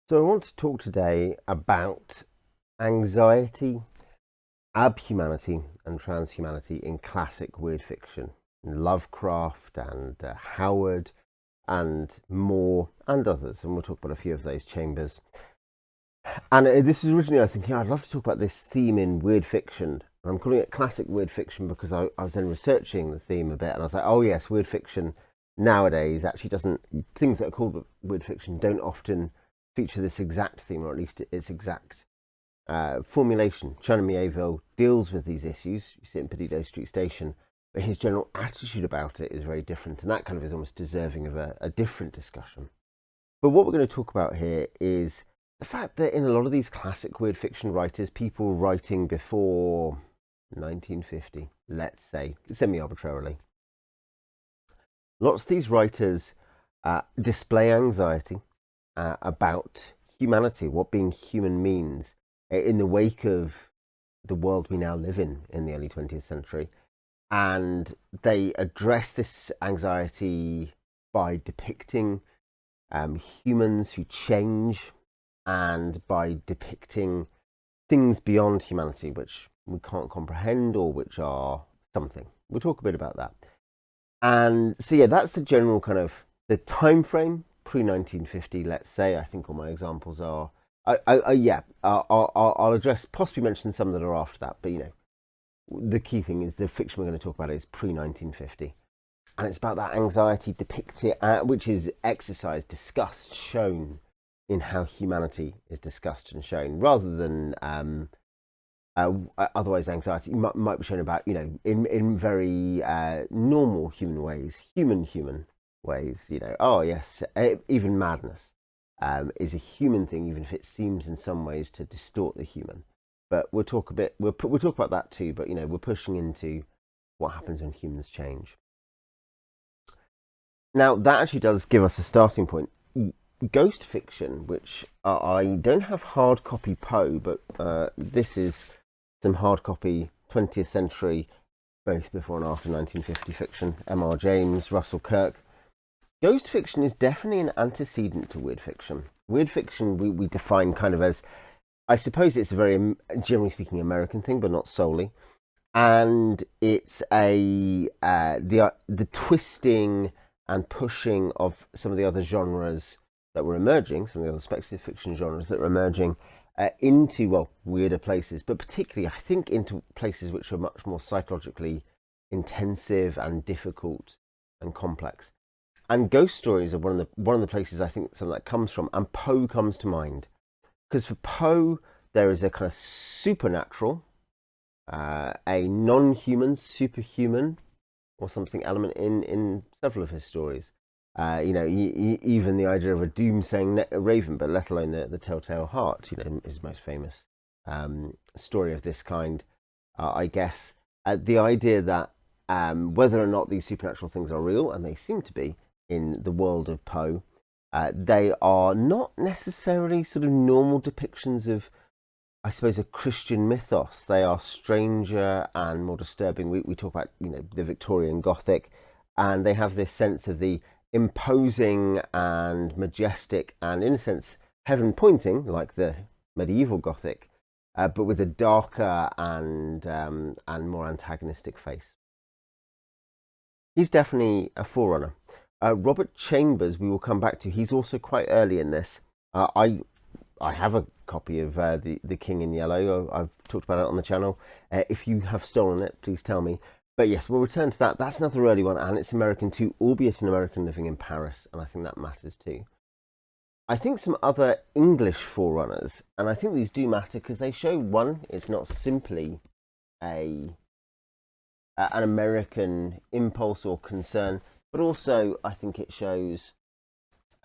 So I want to talk today about anxiety, abhumanity, and transhumanity in classic weird fiction. Lovecraft and Howard and Moore and others, and we'll talk about a few of those chambers. And this is originally, I was thinking, I'd love to talk about this theme in weird fiction. And I'm calling it classic weird fiction because I was then researching the theme a bit, and I was like, oh yes, weird fiction nowadays actually doesn't, things that are called weird fiction don't often feature this exact theme, or at least its exact formulation. China Mieville deals with these issues. You see it in Perdido Street Station, but his general attitude about it is very different, and that kind of is almost deserving of a different discussion. But what we're going to talk about here is the fact that in a lot of these classic weird fiction writers, people writing before 1950, let's say, semi-arbitrarily, lots of these writers display anxiety about humanity, what being human means, in the wake of the world we now live in the early 20th century. And they address this anxiety by depicting humans who change, and by depicting things beyond humanity which we can't comprehend or which are something. We'll talk a bit about that. And so yeah, that's the general kind of the time frame, pre-1950, let's say. I think all my examples are I'll address, possibly mention some that are after that, but the key thing is the fiction we're going to talk about is pre-1950, and it's about that anxiety depicted, which is exercised, discussed, shown in how humanity is discussed and shown, rather than otherwise anxiety might be shown about in very normal human ways, human ways. Oh yes, even madness is a human thing, even if it seems in some ways to distort the human. But we'll talk about that too. But we're pushing into what happens when humans change. Now that actually does give us a starting point. Ghost fiction, which I don't have hard copy Poe, but this is some hard copy 20th century, both before and after 1950 fiction. M.R. James, Russell Kirk. Ghost fiction is definitely an antecedent to weird fiction. Weird fiction we define kind of as, I suppose it's a very, generally speaking, American thing, but not solely. And it's the twisting and pushing of some of the other genres that were emerging, some of the other speculative fiction genres that were emerging into, weirder places, but particularly, I think, into places which are much more psychologically intensive and difficult and complex. And ghost stories are one of the places I think some of that comes from, and Poe comes to mind. Because for Poe, there is a kind of supernatural, a non-human, superhuman, or something element in several of his stories. Even the idea of a doom-saying raven, but let alone the telltale heart, his most famous story of this kind, I guess. The idea that whether or not these supernatural things are real, and they seem to be in the world of Poe, they are not necessarily sort of normal depictions of, I suppose, a Christian mythos. They are stranger and more disturbing. We talk about the Victorian Gothic, and they have this sense of the imposing and majestic and, in a sense, heaven pointing, like the medieval Gothic, but with a darker and more antagonistic face. He's definitely a forerunner. Robert Chambers, we will come back to. He's also quite early in this. I have a copy of the King in Yellow. I've talked about it on the channel. If you have stolen it, please tell me. But yes, we'll return to that. That's another early one, and it's American too, albeit an American living in Paris, and I think that matters too. I think some other English forerunners, and I think these do matter because they show, one, it's not simply an American impulse or concern, but also I think it shows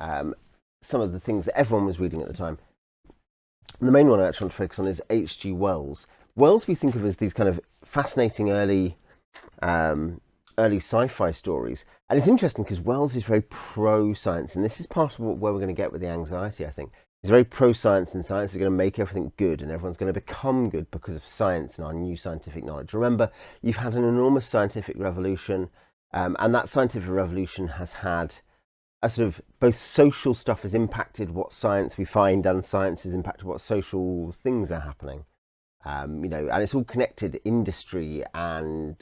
some of the things that everyone was reading at the time. And the main one I actually want to focus on is H.G. Wells. Wells we think of as these kind of fascinating early sci-fi stories, and it's interesting because Wells is very pro-science, and this is part of where we're going to get with the anxiety. I think he's very pro-science, and science is going to make everything good, and everyone's going to become good because of science and our new scientific knowledge. Remember, you've had an enormous scientific revolution, and that scientific revolution has had a sort of both social stuff has impacted what science we find, and science has impacted what social things are happening. You know, and it's all connected. Industry and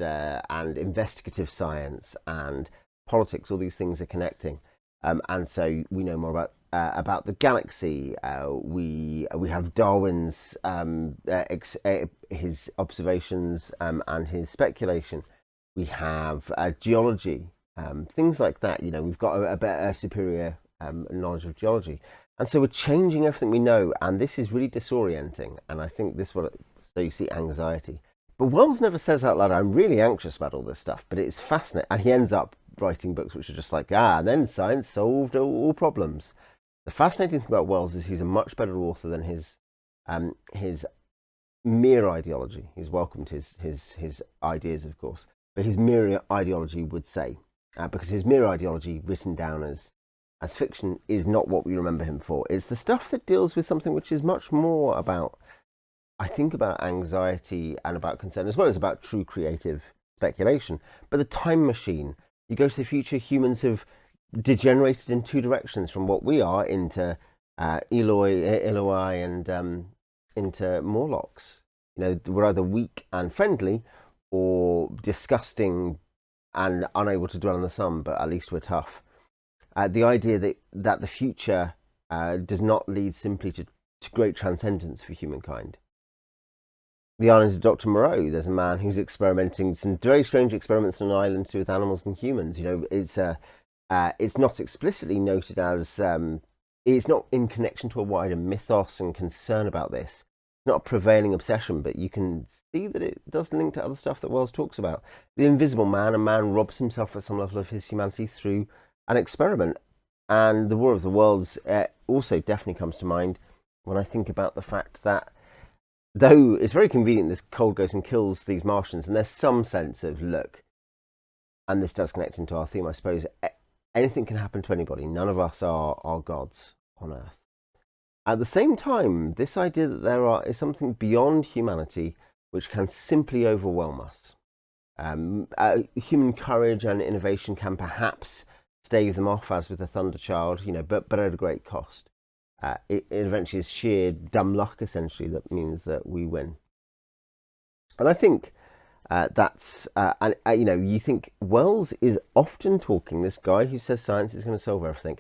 investigative science and politics, all these things are connecting. And so we know more about the galaxy. We have Darwin's his observations and his speculation. We have geology, things like that. You know, we've got a better, superior knowledge of geology, and so we're changing everything we know, and this is really disorienting. And I think this what so you see anxiety. But Wells never says out loud, "I'm really anxious about all this stuff," but it's fascinating, and he ends up writing books which are just like, then science solved all problems. The fascinating thing about Wells is he's a much better author than his mere ideology. He's welcomed his ideas, of course, but his mere ideology would say, because his mere ideology, written down as fiction, is not what we remember him for. It's the stuff that deals with something which is much more about, I think, about anxiety and about concern, as well as about true creative speculation. But the time machine, you go to the future, humans have degenerated in two directions from what we are into Eloi and into Morlocks. You know, we're either weak and friendly or disgusting and unable to dwell in the sun, but at least we're tough. The idea that the future does not lead simply to great transcendence for humankind. The island of Dr. Moreau, there's a man who's experimenting some very strange experiments on an island to do with animals and humans. You know, it's not explicitly noted as, it's not in connection to a wider mythos and concern about this. It's not a prevailing obsession, but you can see that it does link to other stuff that Wells talks about. The Invisible Man, a man robs himself at some level of his humanity through an experiment. And the War of the Worlds also definitely comes to mind when I think about the fact that, though it's very convenient this cold goes and kills these Martians, and there's some sense of, look, and this does connect into our theme, I suppose, anything can happen to anybody. None of us are gods on Earth. At the same time, this idea that is something beyond humanity which can simply overwhelm us. Human courage and innovation can perhaps stave them off, as with the Thunder Child, you know, but at a great cost. It eventually is sheer dumb luck, essentially, that means that we win. And I think that's, you know, you think Wells is often talking, this guy who says science is going to solve everything,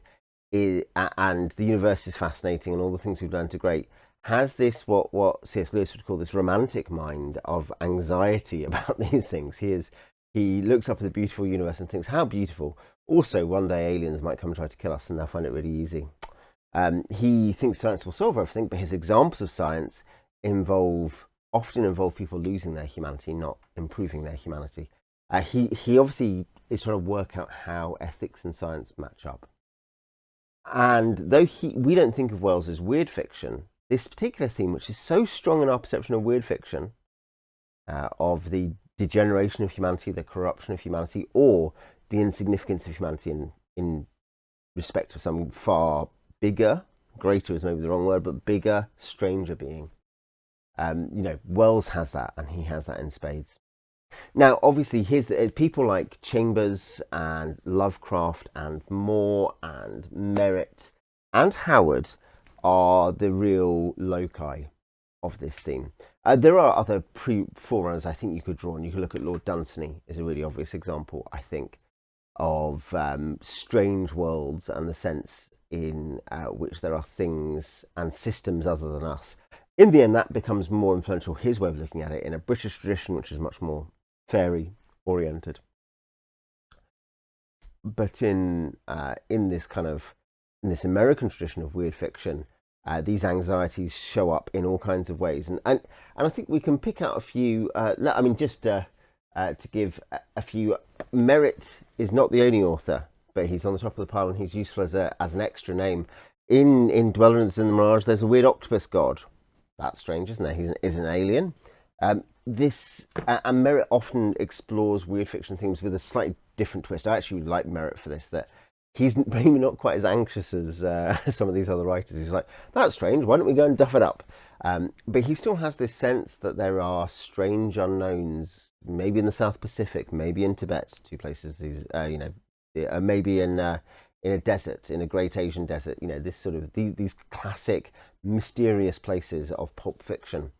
and the universe is fascinating and all the things we've learned are great, has this, what C.S. Lewis would call this romantic mind of anxiety about these things. He looks up at the beautiful universe and thinks, how beautiful. Also, one day aliens might come and try to kill us and they'll find it really easy. He thinks science will solve everything, but his examples of science often involve people losing their humanity, not improving their humanity. He obviously is trying to work out how ethics and science match up. And though we don't think of Wells as weird fiction, this particular theme, which is so strong in our perception of weird fiction, of the degeneration of humanity, the corruption of humanity, or the insignificance of humanity in respect of some far bigger, greater is maybe the wrong word, but bigger, stranger being. You know, Wells has that, and he has that in spades. Now, obviously, people like Chambers and Lovecraft and Moore and Merritt and Howard are the real loci of this theme. There are other forerunners I think you could draw on. You could look at Lord Dunsany is a really obvious example, I think, of strange worlds and the sense in which there are things and systems other than us. In the end, that becomes more influential, his way of looking at it, in a British tradition, which is much more fairy-oriented. But in this this American tradition of weird fiction, these anxieties show up in all kinds of ways, and I think we can pick out a few. I mean, just to give a few. Merritt is not the only author, but he's on the top of the pile, and he's useful as an extra name. In Dwellers in the Mirage, there's a weird octopus god. That's strange, isn't there? He's an alien. And Merritt often explores weird fiction themes with a slightly different twist. I actually would like Merritt for this, that he's maybe not quite as anxious as some of these other writers. He's like, that's strange, why don't we go and duff it up? But he still has this sense that there are strange unknowns, maybe in the South Pacific, maybe in Tibet, two places, maybe in in a desert, in a great Asian desert. You know, this sort of these classic mysterious places of pulp fiction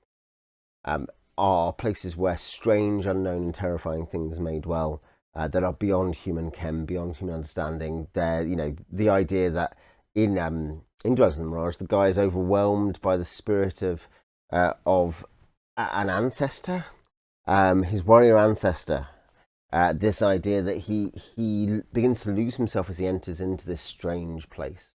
are places where strange, unknown, and terrifying things made well that are beyond human ken, beyond human understanding. They're, you know, the idea that in Dwellers in the Mirage, the guy is overwhelmed by the spirit of an ancestor, his warrior ancestor. This idea that he begins to lose himself as he enters into this strange place.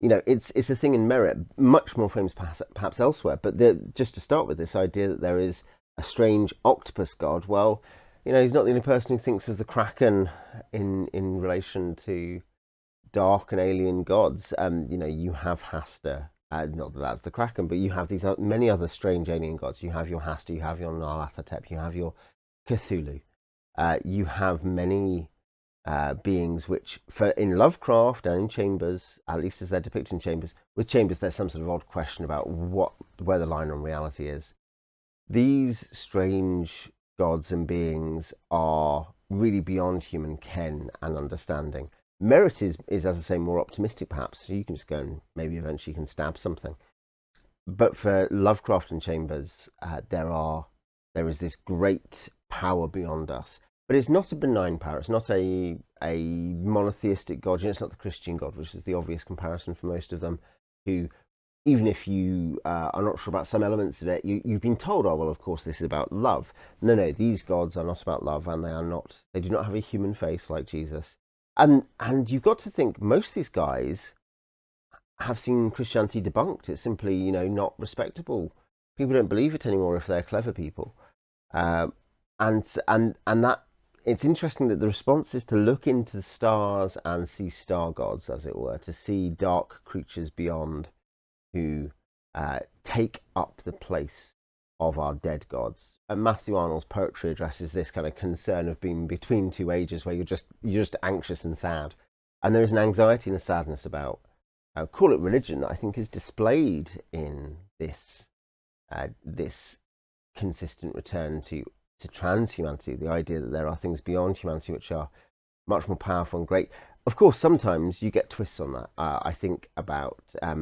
You know, it's a thing in merit, much more famous perhaps elsewhere. But just to start with, this idea that there is a strange octopus god. Well, you know, he's not the only person who thinks of the Kraken in relation to dark and alien gods. You know, you have Hasta. Not that that's the Kraken, but you have these many other strange alien gods. You have your Hasta, you have your Nyarlathotep, you have your Cthulhu. You have many beings which, in Lovecraft and in Chambers, at least as they're depicted in Chambers, with Chambers there's some sort of odd question about where the line on reality is. These strange gods and beings are really beyond human ken and understanding. Merit is, as I say, more optimistic perhaps. So you can just go and maybe eventually you can stab something. But for Lovecraft and Chambers, there is this great power beyond us. But it's not a benign power. It's not a monotheistic god. You know, it's not the Christian god, which is the obvious comparison for most of them, who, even if you are not sure about some elements of it, you've been told, oh, well, of course, this is about love. No, these gods are not about love, and they do not have a human face like Jesus. And you've got to think, most of these guys have seen Christianity debunked. It's simply, you know, not respectable. People don't believe it anymore if they're clever people. And that it's interesting that the response is to look into the stars and see star gods, as it were, to see dark creatures beyond who take up the place of our dead gods. And Matthew Arnold's poetry addresses this kind of concern of being between two ages, where you're just anxious and sad, and there is an anxiety and a sadness about, call it religion, that I think is displayed in this consistent return to transhumanity, the idea that there are things beyond humanity which are much more powerful and great. Of course, sometimes you get twists on that. I think about the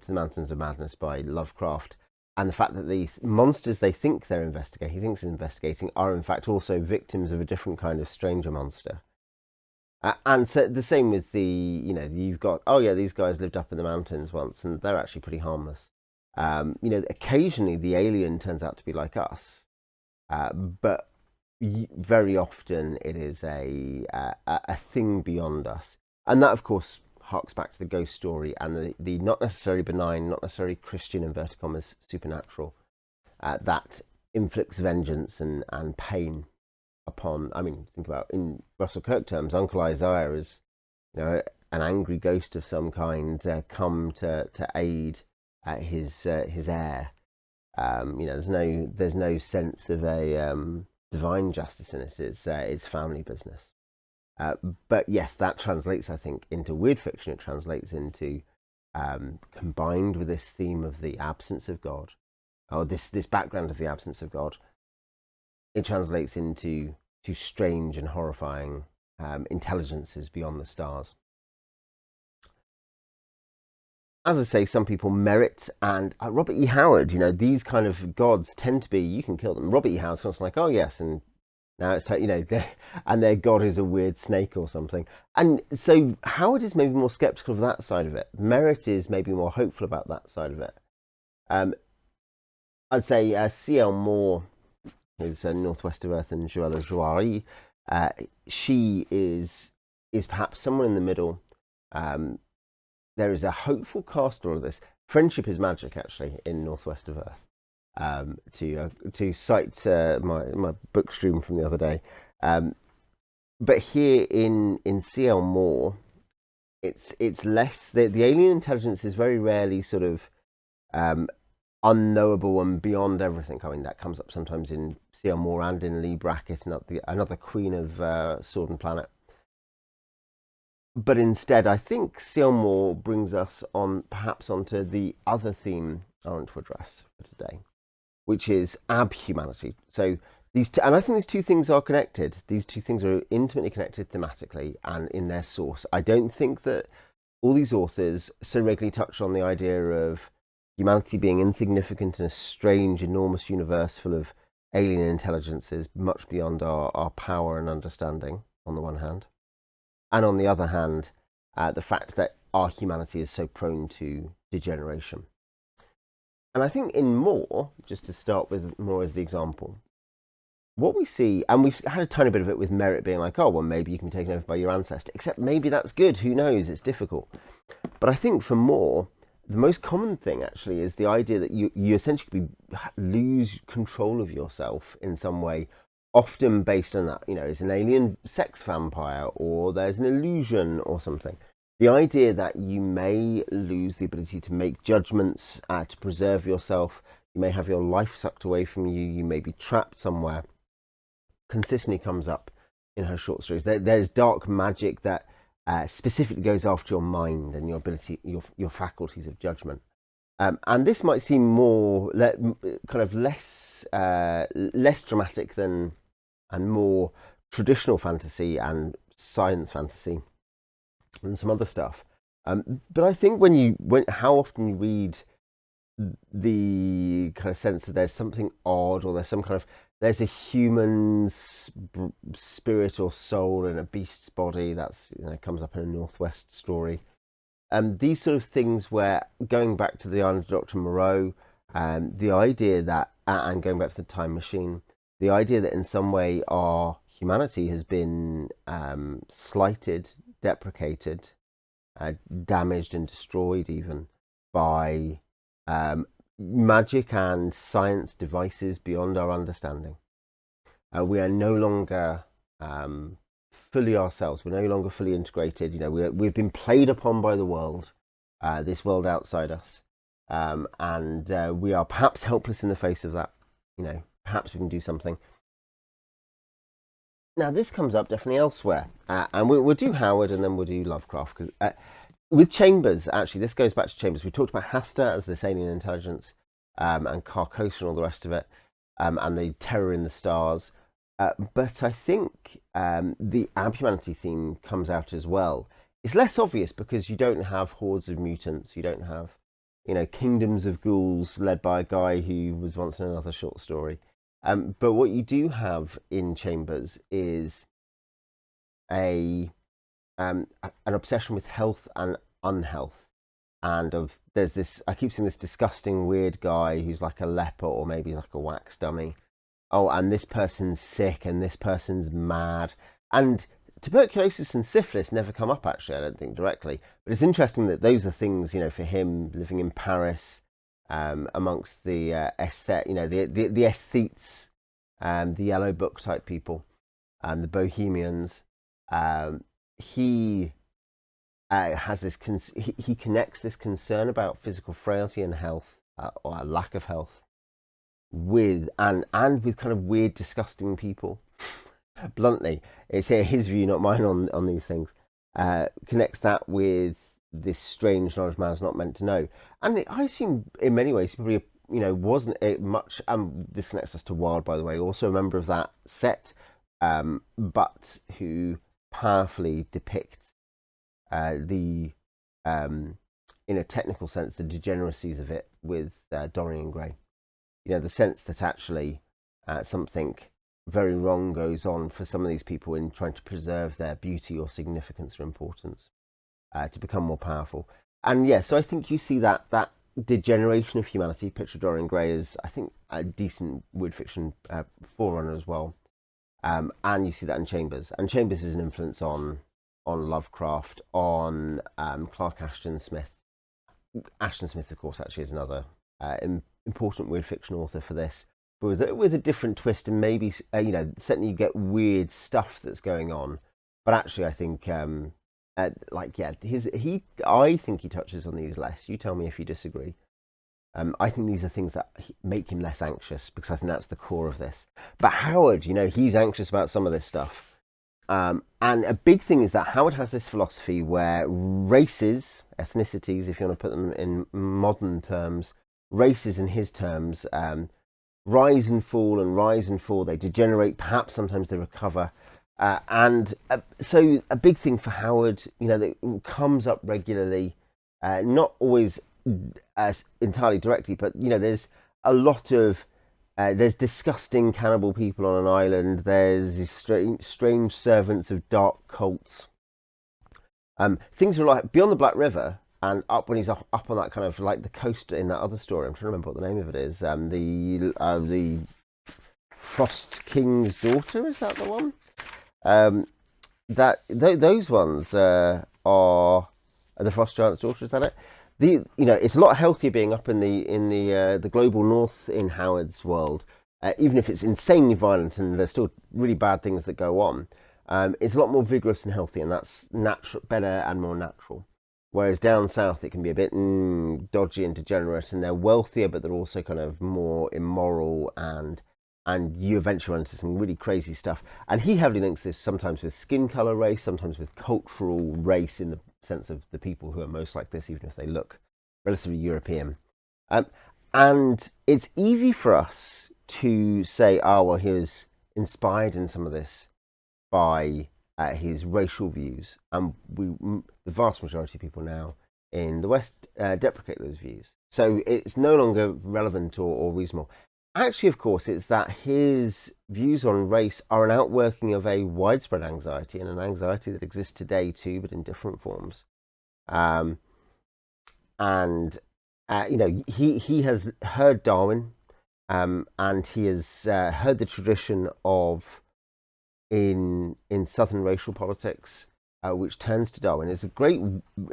Mountains of Madness by Lovecraft, and the fact that the monsters he thinks is investigating, are in fact also victims of a different kind of stranger monster. And so the same with you've got, oh yeah, these guys lived up in the mountains once, and they're actually pretty harmless. Occasionally the alien turns out to be like us. But very often it is a thing beyond us, and that, of course, harks back to the ghost story and the not necessarily benign, not necessarily Christian inverted commas supernatural that inflicts vengeance and pain upon. I mean, think about, in Russell Kirk terms, Uncle Isaiah is, you know, an angry ghost of some kind come to aid his heir. There's no sense of a divine justice in it. It's family business. But yes, that translates, I think, into weird fiction. It translates into, combined with this theme of the absence of God, or this background of the absence of God, it translates into strange and horrifying intelligences beyond the stars. As I say, some people merit, and Robert E. Howard, you know, these kind of gods tend to be, you can kill them. Robert E. Howard's constantly like, oh yes, and now it's, you know, and their god is a weird snake or something. And so Howard is maybe more skeptical of that side of it. Merritt is maybe more hopeful about that side of it. I'd say C.L. Moore is Northwest of Earth and Joella Jouari. She is perhaps somewhere in the middle. There is a hopeful cast on all of this. Friendship is magic, actually, in Northwest of Earth. To cite my book stream from the other day, but here in C.L. Moore, it's less the alien intelligence is very rarely sort of unknowable and beyond everything. I mean, that comes up sometimes in C.L. Moore and in Lee Brackett, another Queen of Sword and Planet. But instead, I think C.L. Moore brings us perhaps onto the other theme I want to address for today, which is Abhumanity. So And I think these two things are connected. These two things are intimately connected thematically and in their source. I don't think that all these authors so regularly touch on the idea of humanity being insignificant in a strange, enormous universe full of alien intelligences, much beyond our power and understanding, on the one hand. And on the other hand, the fact that our humanity is so prone to degeneration. And I think in More, just to start with More as the example, what we see, and we've had a tiny bit of it with Merit being like, oh, well, maybe you can be taken over by your ancestor, except maybe that's good, who knows, it's difficult. But I think for More, the most common thing actually is the idea that you essentially lose control of yourself in some way, often based on that, it's an alien sex vampire, or there's an illusion or something. The idea that you may lose the ability to make judgments, to preserve yourself, you may have your life sucked away from you, you may be trapped somewhere, consistently comes up in her short stories. There's dark magic that specifically goes after your mind and your ability, your faculties of judgment. And this might seem more kind of less dramatic than and more traditional fantasy and science fantasy than some other stuff. But I think how often you read the kind of sense that there's something odd, or there's a human spirit or soul in a beast's body. That's comes up in a Northwest story. These sort of things, where going back to the island of Dr. Moreau, the idea that, and going back to the time machine, the idea that in some way our humanity has been slighted, deprecated, damaged and destroyed even by magic and science devices beyond our understanding. We are no longer fully ourselves. We're no longer fully integrated. We've been played upon by the world, this world outside us, and we are perhaps helpless in the face of that. Perhaps we can do something. Now, this comes up definitely elsewhere, and we'll do Howard and then we'll do Lovecraft, because with Chambers, actually, this goes back to Chambers. We talked about Hasta as this alien intelligence, and Carcosa and all the rest of it, and the terror in the stars. But I think the Abhumanity theme comes out as well. It's less obvious because you don't have hordes of mutants. You don't have, kingdoms of ghouls led by a guy who was once in another short story. But what you do have in Chambers is an obsession with health and unhealth, and there's this, I keep seeing this disgusting weird guy who's like a leper, or maybe like a wax dummy. Oh, and this person's sick and this person's mad. And tuberculosis and syphilis never come up, actually, I don't think, directly. But it's interesting that those are things, for him living in Paris, amongst the the aesthetes, the Yellow Book type people, the bohemians. He has this he connects this concern about physical frailty and health, or a lack of health, with and with kind of weird, disgusting people. Bluntly, it's his view, not mine, on these things. Connects that with this strange knowledge man is not meant to know, and I assume in many ways he probably wasn't much. This connects us to Wilde, by the way, also a member of that set, but who powerfully depicts the in a technical sense the degeneracies of it with Dorian Gray. The sense that actually something very wrong goes on for some of these people in trying to preserve their beauty or significance or importance, to become more powerful. And so I think you see that degeneration of humanity. Picture Dorian Gray as, I think, a decent weird fiction forerunner as well. And you see that in Chambers. And Chambers is an influence on Lovecraft, on Clark Ashton Smith. Ashton Smith, of course, actually is another important weird fiction author for this, but with a different twist, and maybe certainly you get weird stuff that's going on. But actually, I think I think he touches on these less. You tell me if you disagree. I think these are things that make him less anxious, because I think that's the core of this. But Howard, he's anxious about some of this stuff. And a big thing is that Howard has this philosophy where races, ethnicities, if you want to put them in modern terms, races in his terms, rise and fall and rise and fall. They degenerate, perhaps sometimes they recover. So a big thing for Howard, that comes up regularly, not always entirely directly, but there's a lot of there's disgusting cannibal people on an island. There's these strange servants of dark cults. Things are like beyond the Black River and up when he's up on that kind of like the coast in that other story. I'm trying to remember what the name of it is. The Frost King's daughter, is that the one? Those ones are the Frost Giant's daughter. Is that it? It's a lot healthier being up in the global north in Howard's world, even if it's insanely violent and there's still really bad things that go on. It's a lot more vigorous and healthy, and that's better and more natural. Whereas down south, it can be a bit dodgy and degenerate, and they're wealthier, but they're also kind of more immoral, and you eventually run into some really crazy stuff. And he heavily links this sometimes with skin color race, sometimes with cultural race, in the sense of the people who are most like this, even if they look relatively European. And it's easy for us to say, oh, well, he was inspired in some of this by his racial views, and the vast majority of people now in the West deprecate those views. So it's no longer relevant or reasonable. Actually, of course, it's that his views on race are an outworking of a widespread anxiety, and an anxiety that exists today too, but in different forms. He has heard Darwin, and he has heard the tradition of in Southern racial politics, which turns to Darwin. It's a great,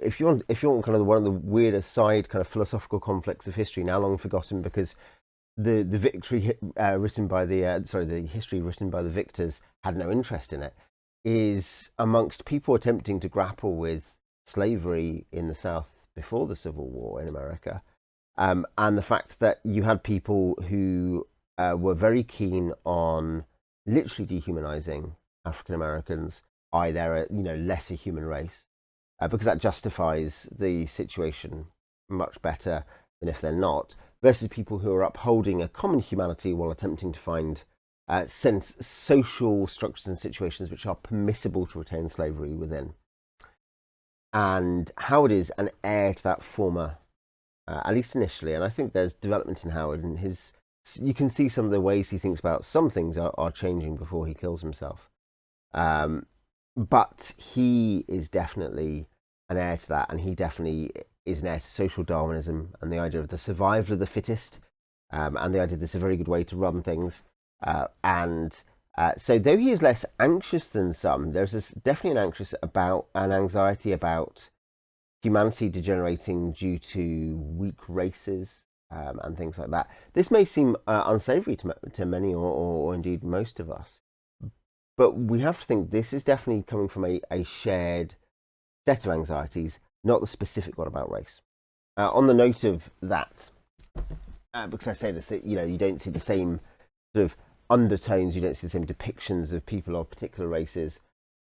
if you want kind of one of the weirder side kind of philosophical conflicts of history, now long forgotten, because the victory written by the history written by the victors had no interest in it, is amongst people attempting to grapple with slavery in the South before the Civil War in America, and the fact that you had people who were very keen on literally dehumanizing African Americans, they're a lesser human race, because that justifies the situation much better than if they're not, versus people who are upholding a common humanity while attempting to find social structures and situations which are permissible to retain slavery within. And Howard is an heir to that former, at least initially, and I think there's development in Howard, and you can see some of the ways he thinks about some things are changing before he kills himself. But he is definitely an heir to that, and he definitely is an heir to social Darwinism and the idea of the survival of the fittest, and the idea that this is a very good way to run things. So though he is less anxious than some, there's definitely an anxiety about humanity degenerating due to weak races, and things like that. This may seem unsavory to many, or indeed most of us, but we have to think this is definitely coming from a shared set of anxieties, not the specific one about race. On the note of that, because I say this, you don't see the same sort of undertones, you don't see the same depictions of people of particular races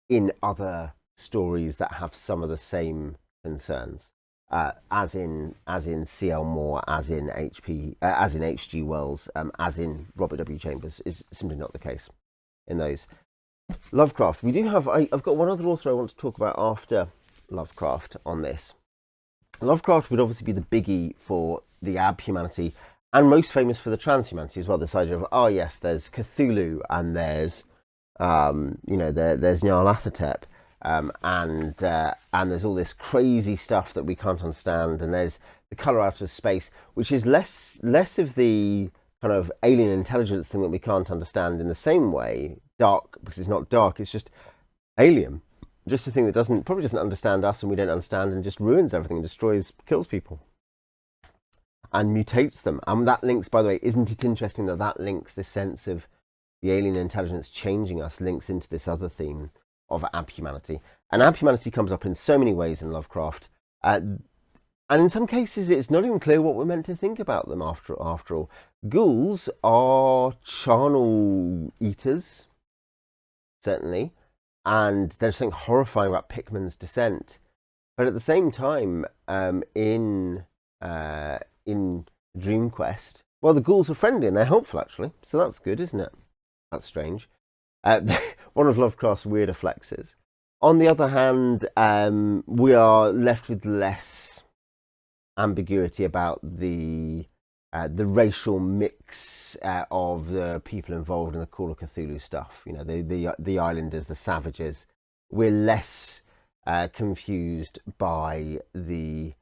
in other stories that have some of the same concerns, as in C.L. Moore, as in H.G. Wells, as in Robert W. Chambers, is simply not the case in those. Lovecraft. We do have. I've got one other author I want to talk about after Lovecraft on this. Lovecraft would obviously be the biggie for the Abhumanity, and most famous for the Transhumanity as well. This idea of yes, there's Cthulhu, and there's there's Nyarlathotep, and there's all this crazy stuff that we can't understand, and there's the color out of space, which is less of the kind of alien intelligence thing that we can't understand in the same way. Dark, because it's not dark, it's just alien. Just a thing that probably doesn't understand us, and we don't understand, and just ruins everything, destroys, kills people, and mutates them. And that links, by the way, isn't it interesting that links this sense of the alien intelligence changing us, links into this other theme of Abhumanity. And Abhumanity comes up in so many ways in Lovecraft, and in some cases it's not even clear what we're meant to think about them after all. Ghouls are charnel eaters, certainly, and there's something horrifying about Pickman's descent. But at the same time, in Dream Quest, Well, the ghouls are friendly and they're helpful, actually. So that's good, isn't it? That's strange. Uh, one of Lovecraft's weirder flexes. On the other hand, we are left with less ambiguity about the racial mix of the people involved in the Call of Cthulhu stuff. You know, the islanders, the savages. We're less confused by the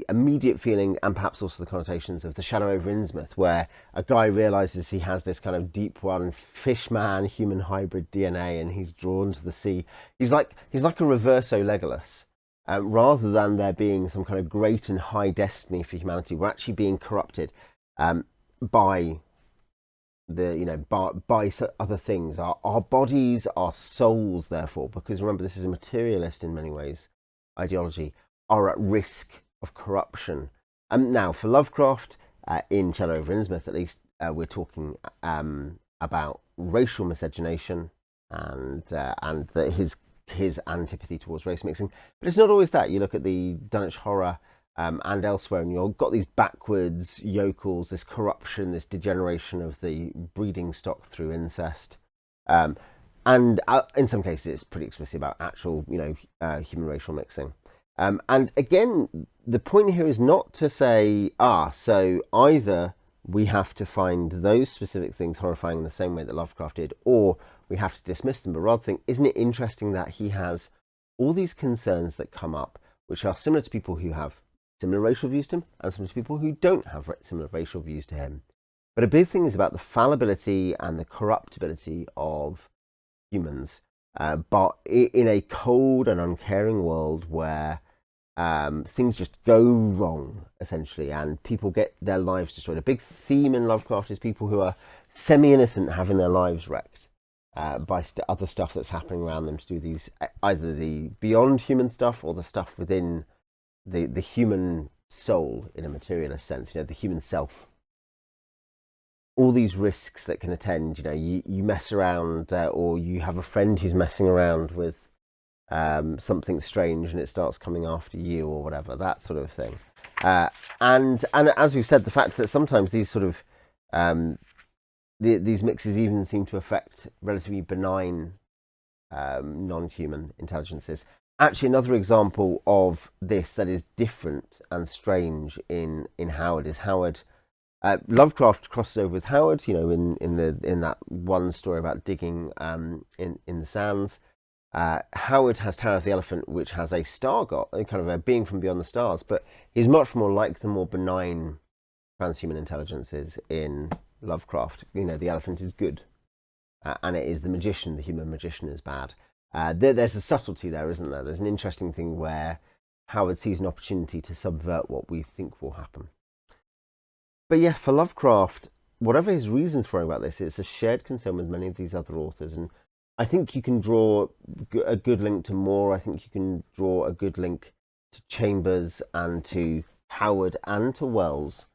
immediate feeling and perhaps also the connotations of The Shadow over Innsmouth, where a guy realizes he has this kind of deep one fish man human hybrid DNA and he's drawn to the sea. He's like a reverso Legolas. Rather than there being some kind of great and high destiny for humanity, we're actually being corrupted by by other things. Our bodies, our souls, therefore, because remember this is a materialist in many ways ideology, are at risk of corruption. Now, for Lovecraft, in Shadow over Innsmouth, at least, we're talking about racial miscegenation and his antipathy towards race mixing. But it's not always that. You look at the Dunwich Horror and elsewhere, and you've got these backwards yokels, this corruption, this degeneration of the breeding stock through incest. And in some cases, it's pretty explicit about actual, human racial mixing. And again, the point here is not to say, so either we have to find those specific things horrifying in the same way that Lovecraft did, or we have to dismiss them, but rather think, isn't it interesting that he has all these concerns that come up, which are similar to people who have similar racial views to him, and similar to people who don't have similar racial views to him. But a big thing is about the fallibility and the corruptibility of humans, but in a cold and uncaring world where things just go wrong, essentially, and people get their lives destroyed. A big theme in Lovecraft is people who are semi-innocent having their lives wrecked by other stuff that's happening around them to do these, either the beyond human stuff or the stuff within the human soul in a materialist sense, the human self. All these risks that can attend, you mess around or you have a friend who's messing around with something strange and it starts coming after you or whatever, that sort of thing. And as we've said, the fact that sometimes these sort of these mixes even seem to affect relatively benign non-human intelligences. Actually, another example of this that is different and strange in Howard is Howard. Lovecraft crosses over with Howard, in that one story about digging in the sands. Howard has Terror of the Elephant, which has a star god, kind of a being from beyond the stars, but he's much more like the more benign transhuman intelligences in Lovecraft. The elephant is good, and it is the magician, the human magician, is bad. There's a subtlety there, isn't there? There's an interesting thing where Howard sees an opportunity to subvert what we think will happen. But yeah, for Lovecraft, whatever his reasons for about this, it's a shared concern with many of these other authors, and I think you can draw a good link to Moore. I think you can draw a good link to Chambers and to Howard and to Wells.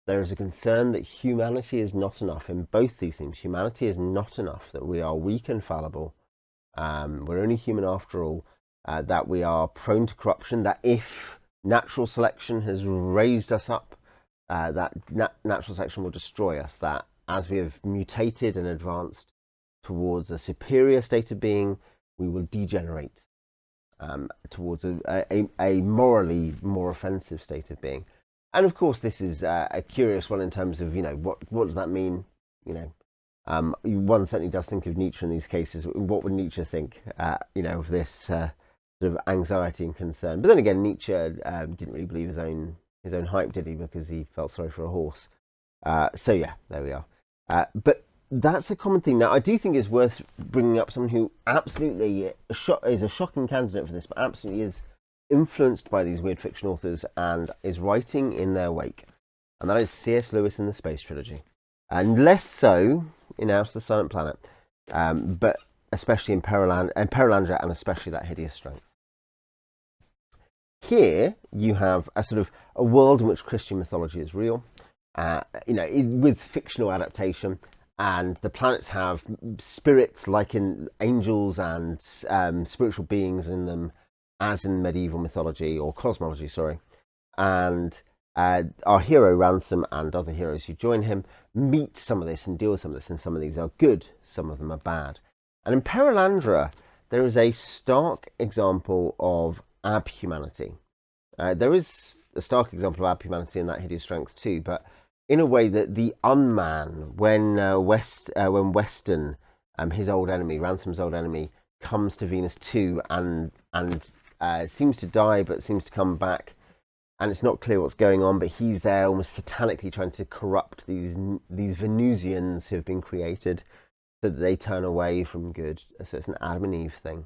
There is a concern that humanity is not enough in both these things. Humanity is not enough, that we are weak and fallible. We're only human after all, that we are prone to corruption, that if natural selection has raised us up, that natural selection will destroy us, that as we have mutated and advanced towards a superior state of being, we will degenerate towards a morally more offensive state of being. And of course, this is a curious one in terms of, what does that mean? One certainly does think of Nietzsche in these cases. What would Nietzsche think, of this sort of anxiety and concern? But then again, Nietzsche didn't really believe his own hype, did he? Because he felt sorry for a horse. So yeah, there we are. But that's a common thing. Now, I do think it's worth bringing up someone who absolutely is a shocking candidate for this, but absolutely is influenced by these weird fiction authors and is writing in their wake. And that is C.S. Lewis in the Space Trilogy. And less so in Out of the Silent Planet, but especially in Perelandra, and especially That Hideous Strength. Here you have a sort of a world in which Christian mythology is real, with fictional adaptation, and the planets have spirits like in angels and spiritual beings in them, as in medieval mythology or cosmology, sorry. And our hero Ransom and other heroes who join him meet some of this and deal with some of this, and some of these are good, some of them are bad. And in Perelandra, there is a stark example of abhumanity. There is a stark example of abhumanity in that hideous strength too, but in a way that the unman, when Weston, his old enemy, Ransom's old enemy, comes to Venus too, and seems to die but seems to come back, and it's not clear what's going on, but he's there almost satanically trying to corrupt these Venusians who have been created so that they turn away from good. So it's an Adam and Eve thing.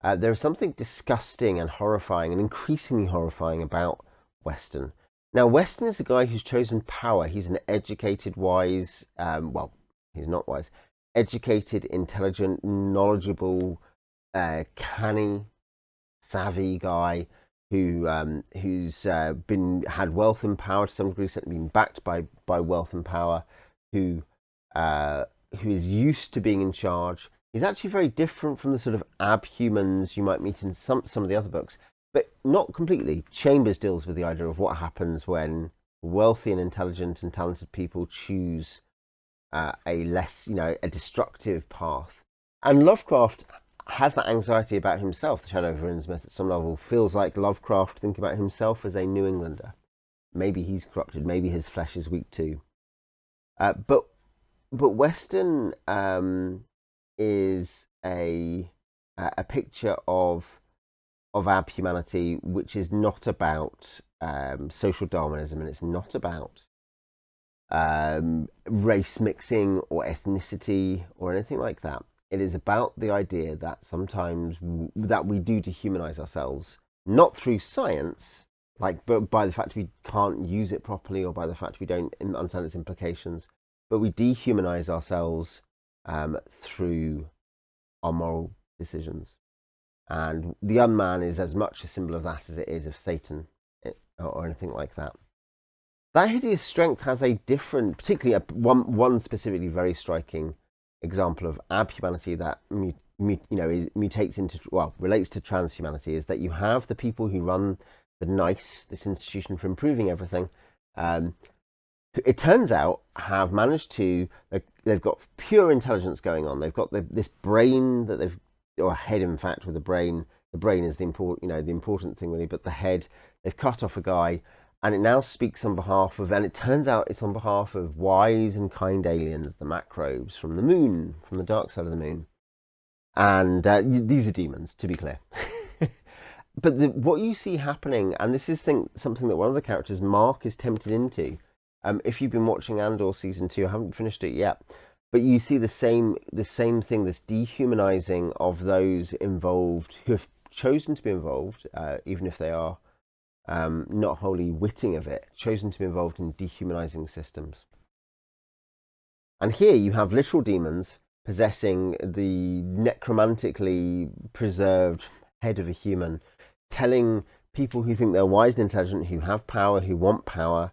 There is something disgusting and horrifying and increasingly horrifying about Weston. Now, Weston is a guy who's chosen power. He's an educated, wise, well, he's not wise, educated, intelligent, knowledgeable, canny, savvy guy who's had wealth and power to some degree, certainly been backed by wealth and power, who is used to being in charge. He's actually very different from the sort of abhumans you might meet in some of the other books, but not completely. Chambers deals with the idea of what happens when wealthy and intelligent and talented people choose a less, a destructive path. And Lovecraft has that anxiety about himself. The Shadow of Innsmouth at some level feels like Lovecraft thinking about himself as a New Englander. Maybe he's corrupted, maybe his flesh is weak too. But Weston is a picture of abhumanity, which is not about social Darwinism, and it's not about race mixing or ethnicity or anything like that. It is about the idea that sometimes that we do dehumanize ourselves, not through science, but by the fact we can't use it properly, or by the fact we don't understand its implications, but we dehumanize ourselves through our moral decisions. And the unman is as much a symbol of that as it is of Satan or anything like that. That hideous strength has a different, particularly one specifically very striking example of abhumanity that mutates into, well, relates to transhumanity, is that you have the people who run this institution for improving everything, it turns out have managed to, they've got pure intelligence going on. They've got this brain that they've, or a head in fact with a brain. The brain is the important thing really, but the head, they've cut off a guy, and it now speaks on behalf of, and it turns out it's on behalf of wise and kind aliens, the macrobes from the moon, from the dark side of the moon. And these are demons, to be clear. But what you see happening, and this is something that one of the characters, Mark, is tempted into. If you've been watching Andor season 2, I haven't finished it yet, but you see the same thing, this dehumanizing of those involved who have chosen to be involved, even if they are not wholly witting of it, chosen to be involved in dehumanizing systems. And here you have literal demons possessing the necromantically preserved head of a human, telling people who think they're wise and intelligent, who have power, who want power,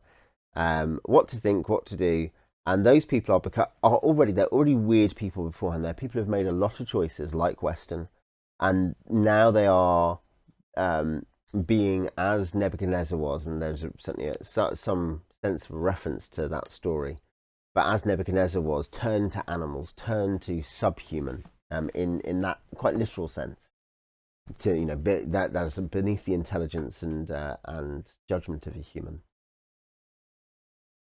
what to think, what to do. And those people they're already weird people beforehand. They're people who've made a lot of choices, like Weston, and now they are being as Nebuchadnezzar was, and there's certainly some sense of reference to that story, but as Nebuchadnezzar was, turned to animals, turned to subhuman, in that quite literal sense, to that is beneath the intelligence and judgment of a human.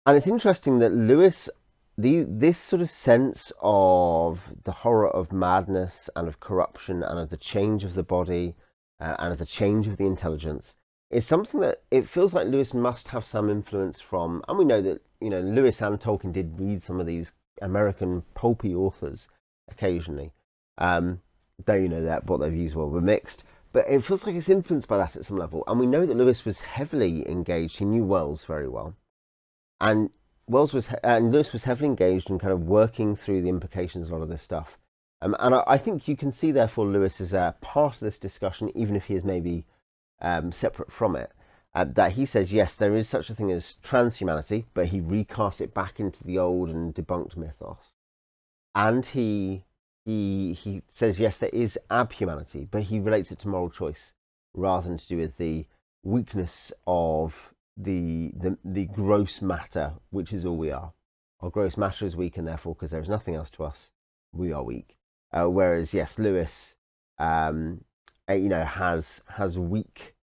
And it's interesting that Lewis, this sort of sense of the horror of madness and of corruption and of the change of the body and of the change of the intelligence is something that it feels like Lewis must have some influence from. And we know that Lewis and Tolkien did read some of these American pulpy authors occasionally, though that what their views were mixed. But it feels like it's influenced by that at some level. And we know that Lewis was heavily engaged. He knew Wells very well. And Lewis was heavily engaged in kind of working through the implications of a lot of this stuff. And I think you can see, therefore, Lewis as a part of this discussion, even if he is maybe separate from it, that he says, yes, there is such a thing as transhumanity, but he recasts it back into the old and debunked mythos. And he says, yes, there is abhumanity, but he relates it to moral choice rather than to do with the weakness of the gross matter, which is all we are. Our gross matter is weak, and therefore, because there is nothing else to us, we are weak. Whereas, yes, Lewis, has weak,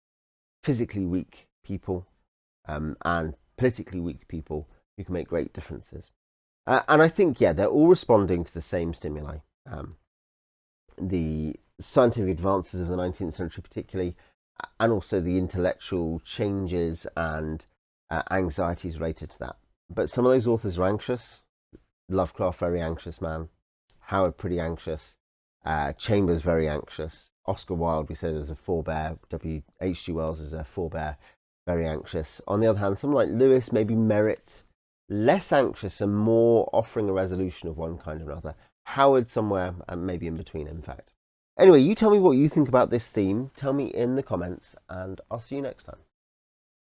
physically weak people, and politically weak people who can make great differences. And I think, yeah, they're all responding to the same stimuli. The scientific advances of the 19th century, particularly, and also the intellectual changes and anxieties related to that. But some of those authors are anxious. Lovecraft, very anxious man. Howard, pretty anxious. Chambers, very anxious. Oscar Wilde, we said, as a forebear. H.G. Wells is a forebear, very anxious. On the other hand, someone like Lewis, maybe Merritt, less anxious and more offering a resolution of one kind or another. Howard, somewhere, and maybe in between, in fact. Anyway, you tell me what you think about this theme. Tell me in the comments, and I'll see you next time.